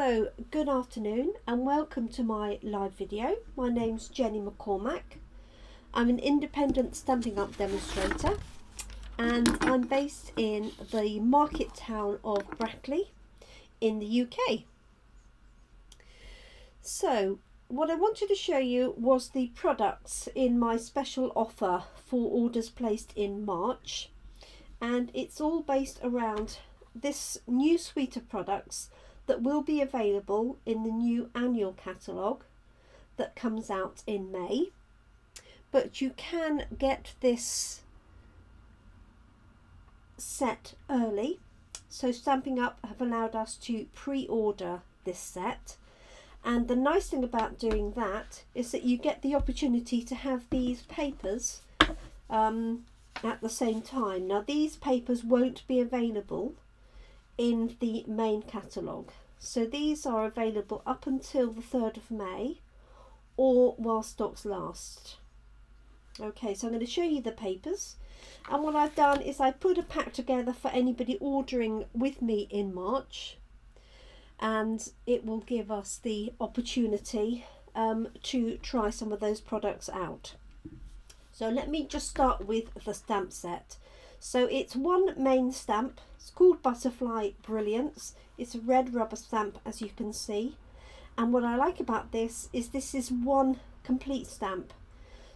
So, good afternoon and welcome to my live video. My name's Jenny McCormack. I'm an independent Stampin' Up demonstrator and I'm based in the market town of Brackley in the UK. So, what I wanted to show you was the products in my special offer for orders placed in March, and it's all based around this new suite of products that will be available in the new annual catalogue that comes out in May. But you can get this set early, so Stampin' Up have allowed us to pre-order this set, and the nice thing about doing that is that you get the opportunity to have these papers at the same time. Now these papers won't be available in the main catalogue, so these are available up until the 3rd of May or while stocks last. Okay, so I'm going to show you the papers, and what I've done is I put a pack together for anybody ordering with me in March, and it will give us the opportunity to try some of those products out. So let me just start with the stamp set. So it's one main stamp. It's called Butterfly Brilliance. It's a red rubber stamp, as you can see. And what I like about this is one complete stamp.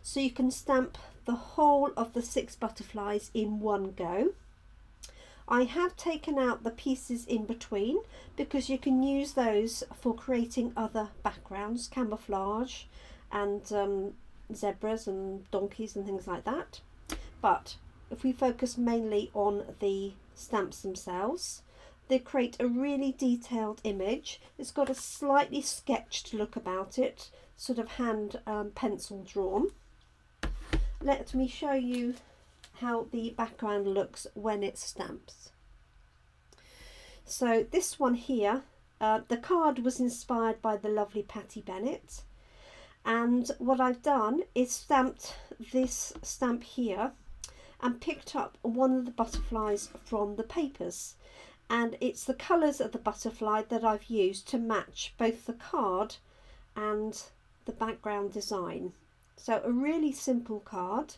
So you can stamp the whole of the 6 butterflies in one go. I have taken out the pieces in between because you can use those for creating other backgrounds, camouflage and zebras and donkeys and things like that. But if we focus mainly on the stamps themselves, they create a really detailed image. It's got a slightly sketched look about it, sort of hand pencil drawn. Let me show you how the background looks when it stamps. So this one here, the card was inspired by the lovely Patty Bennett, and what I've done is stamped this stamp here and picked up one of the butterflies from the papers, and it's the colours of the butterfly that I've used to match both the card and the background design. So a really simple card.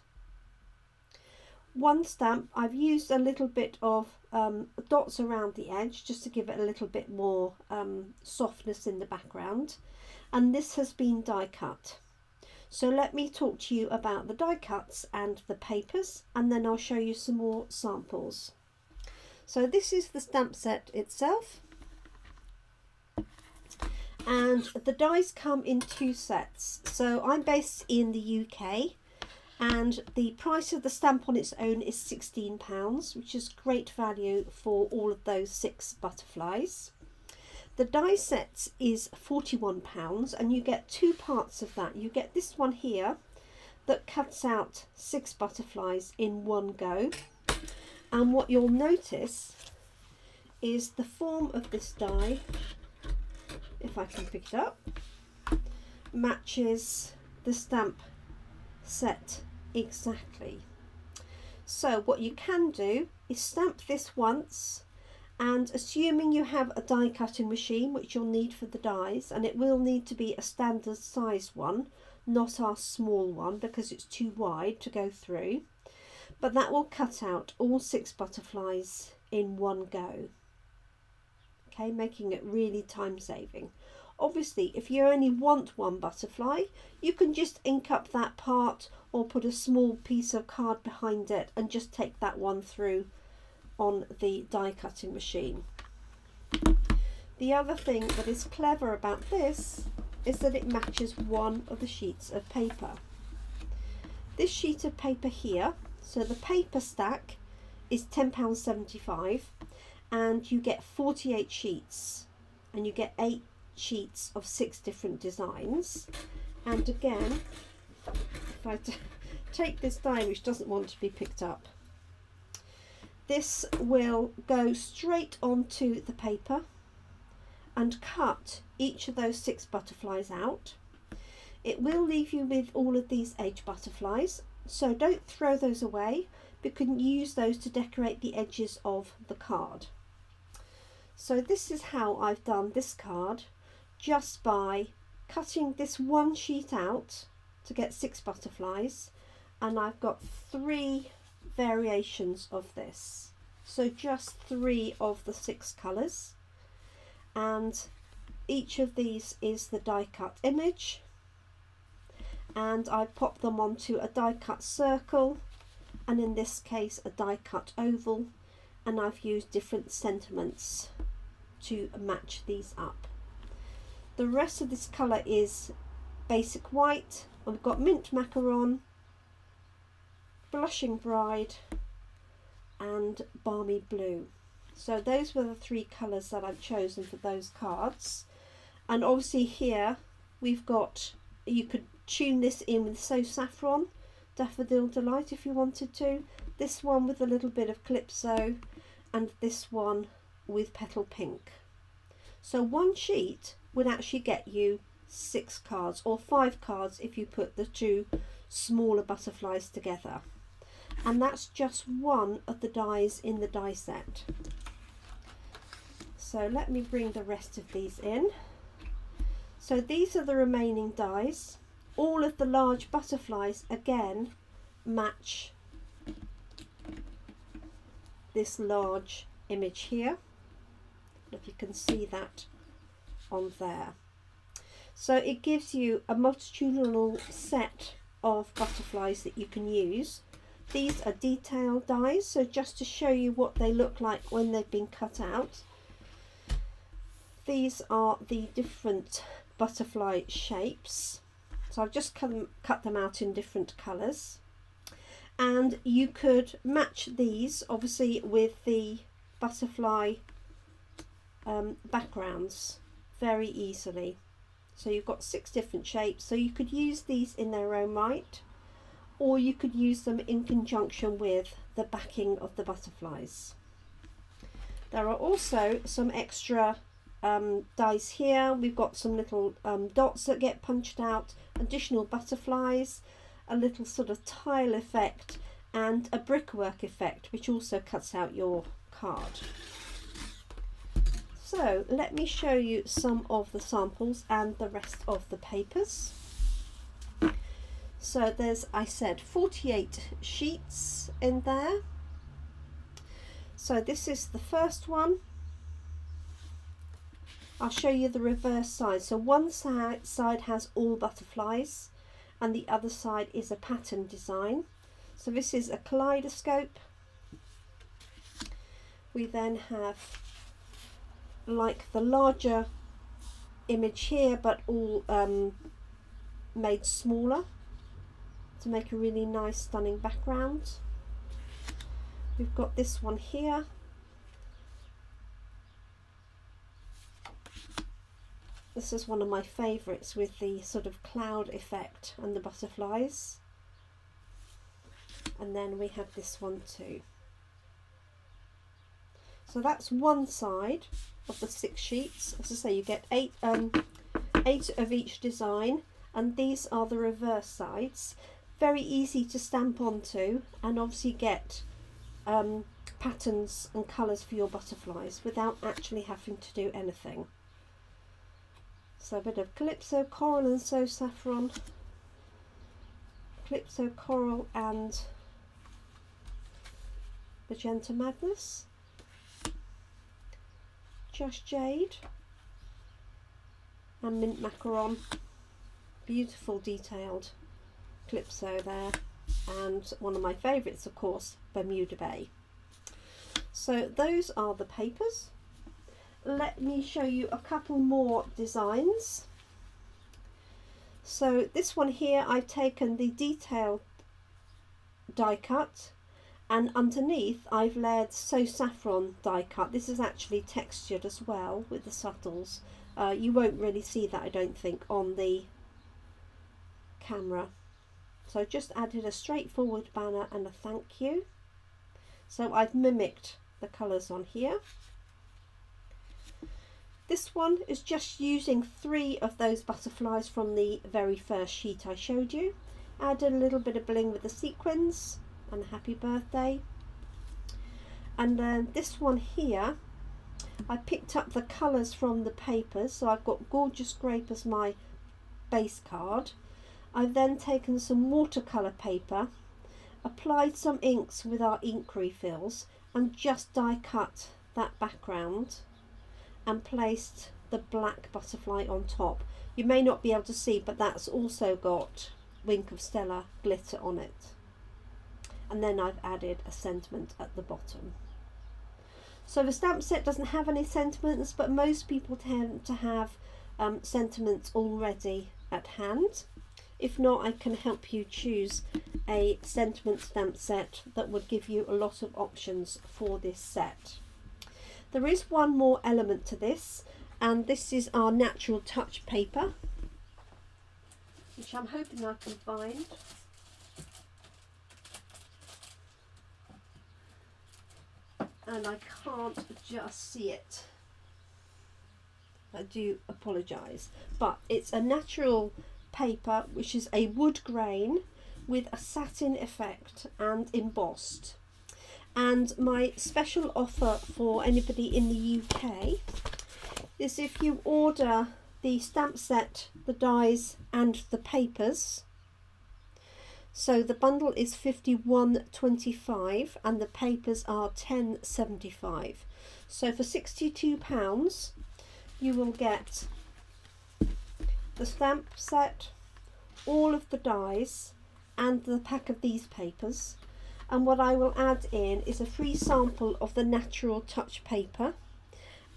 One stamp, I've used a little bit of dots around the edge just to give it a little bit more softness in the background, and this has been die cut. So let me talk to you about the die cuts and the papers, and then I'll show you some more samples. So this is the stamp set itself, and the dies come in 2 sets. So I'm based in the UK, and the price of the stamp on its own is £16, which is great value for all of those 6 butterflies. The die set is £41, and you get 2 parts of that. You get this one here that cuts out 6 butterflies in one go, and what you'll notice is the form of this die, if I can pick it up, matches the stamp set exactly. So what you can do is stamp this once, and assuming you have a die cutting machine, which you'll need for the dies, and it will need to be a standard size one, not our small one because it's too wide to go through, but that will cut out all 6 butterflies in one go. Okay, making it really time saving. Obviously, if you only want one butterfly, you can just ink up that part or put a small piece of card behind it and just take that one through on the die cutting machine. The other thing that is clever about this is that it matches one of the sheets of paper. This sheet of paper here, so the paper stack is £10.75, and you get 48 sheets, and you get 8 sheets of 6 different designs. And again, if I take this die which doesn't want to be picked up, this will go straight onto the paper and cut each of those 6 butterflies out. It will leave you with all of these edge butterflies, so don't throw those away. You can use those to decorate the edges of the card. So this is how I've done this card, just by cutting this one sheet out to get 6 butterflies, and I've got 3 variations of this, so just 3 of the 6 colours, and each of these is the die cut image, and I pop them onto a die cut circle, and in this case a die cut oval, and I've used different sentiments to match these up. The rest of this colour is basic white. I've got mint macaron, blushing bride and balmy blue. So those were the 3 colours that I've chosen for those cards. And obviously here we've got, you could tune this in with So Saffron, Daffodil Delight if you wanted to, this one with a little bit of Calypso, and this one with Petal Pink. So one sheet would actually get you 6 cards, or 5 cards if you put the 2 smaller butterflies together. And that's just one of the dies in the die set. So let me bring the rest of these in. So these are the remaining dies. All of the large butterflies again match this large image here. If you can see that on there. So it gives you a multitudinal set of butterflies that you can use. These are detail dies, so just to show you what they look like when they've been cut out. These are the different butterfly shapes. So I've just cut them out in different colours. And you could match these obviously with the butterfly backgrounds very easily. So you've got 6 different shapes, so you could use these in their own right, or you could use them in conjunction with the backing of the butterflies. There are also some extra dies here. We've got some little dots that get punched out, additional butterflies, a little sort of tile effect, and a brickwork effect which also cuts out your card. So let me show you some of the samples and the rest of the papers. So there's, I said, 48 sheets in there. So this is the first one. I'll show you the reverse side. So one side has all butterflies and the other side is a pattern design. So this is a kaleidoscope. We then have like the larger image here, but all made smaller to make a really nice stunning background. We've got this one here. This is one of my favourites with the sort of cloud effect and the butterflies. And then we have this one too. So that's one side of the 6 sheets. As I say, you get 8 of each design, and these are the reverse sides. Very easy to stamp onto, and obviously get patterns and colours for your butterflies without actually having to do anything. So a bit of Calypso Coral and So Saffron, Calypso Coral and Magenta Madness, Just Jade and Mint Macaron. Beautiful detailed Calypso there, and one of my favourites of course, Bermuda Bay. So those are the papers. Let me show you a couple more designs. So this one here, I've taken the detailed die cut, and underneath I've layered So Saffron die cut. This is actually textured as well with the subtles. You won't really see that, I don't think, on the camera. So just added a straightforward banner and a thank you. So I've mimicked the colours on here. This one is just using 3 of those butterflies from the very first sheet I showed you. Added a little bit of bling with the sequins and a happy birthday. And then this one here, I picked up the colours from the papers, so I've got Gorgeous Grape as my base card. I've then taken some watercolour paper, applied some inks with our ink refills, and just die cut that background and placed the black butterfly on top. You may not be able to see, but that's also got Wink of Stella glitter on it. And then I've added a sentiment at the bottom. So the stamp set doesn't have any sentiments, but most people tend to have sentiments already at hand. If not, I can help you choose a sentiment stamp set that would give you a lot of options for this set. There is one more element to this, and this is our Natural Touch paper, which I'm hoping I can find. And I can't just see it. I do apologise, but it's a natural paper which is a wood grain with a satin effect and embossed. And my special offer for anybody in the UK is if you order the stamp set, the dies and the papers, so the bundle is £51.25 and the papers are £10.75. So for £62 you will get the stamp set, all of the dies and the pack of these papers. And what I will add in is a free sample of the Natural Touch paper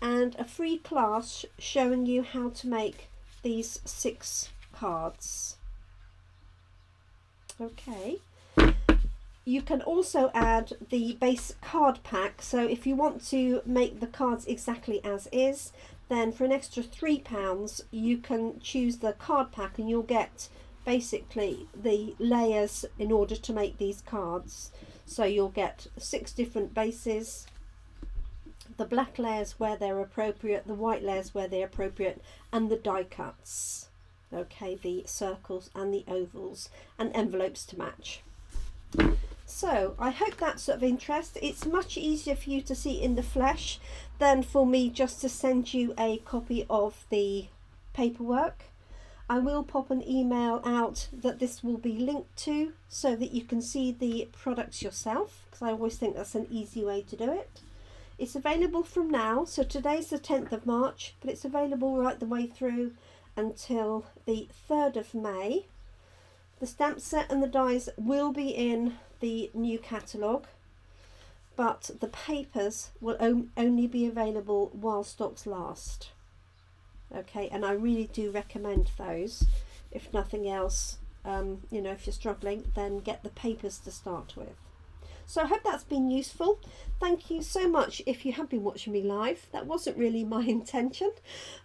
and a free class showing you how to make these 6 cards. Okay, you can also add the base card pack, so if you want to make the cards exactly as is, then for an extra £3 you can choose the card pack and you'll get basically the layers in order to make these cards. So you'll get 6 different bases, the black layers where they're appropriate, the white layers where they're appropriate, and the die cuts. Okay, the circles and the ovals, and envelopes to match. So I hope that's of interest. It's much easier for you to see in the flesh than for me just to send you a copy of the paperwork. I will pop an email out that this will be linked to so that you can see the products yourself, because I always think that's an easy way to do it. It's available from now, so today's the 10th of March, but it's available right the way through until the 3rd of May. The stamp set and the dies will be in the new catalogue, but the papers will only be available while stocks last. Okay, and I really do recommend those. If nothing else, you know, if you're struggling, then get the papers to start with. So I hope that's been useful. Thank you so much if you have been watching me live. That wasn't really my intention,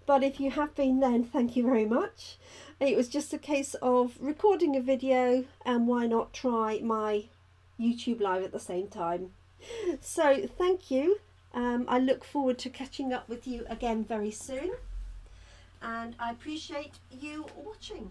but if you have been, then thank you very much. It was just a case of recording a video, and why not try my YouTube live at the same time. So thank you. I look forward to catching up with you again very soon, and I appreciate you watching.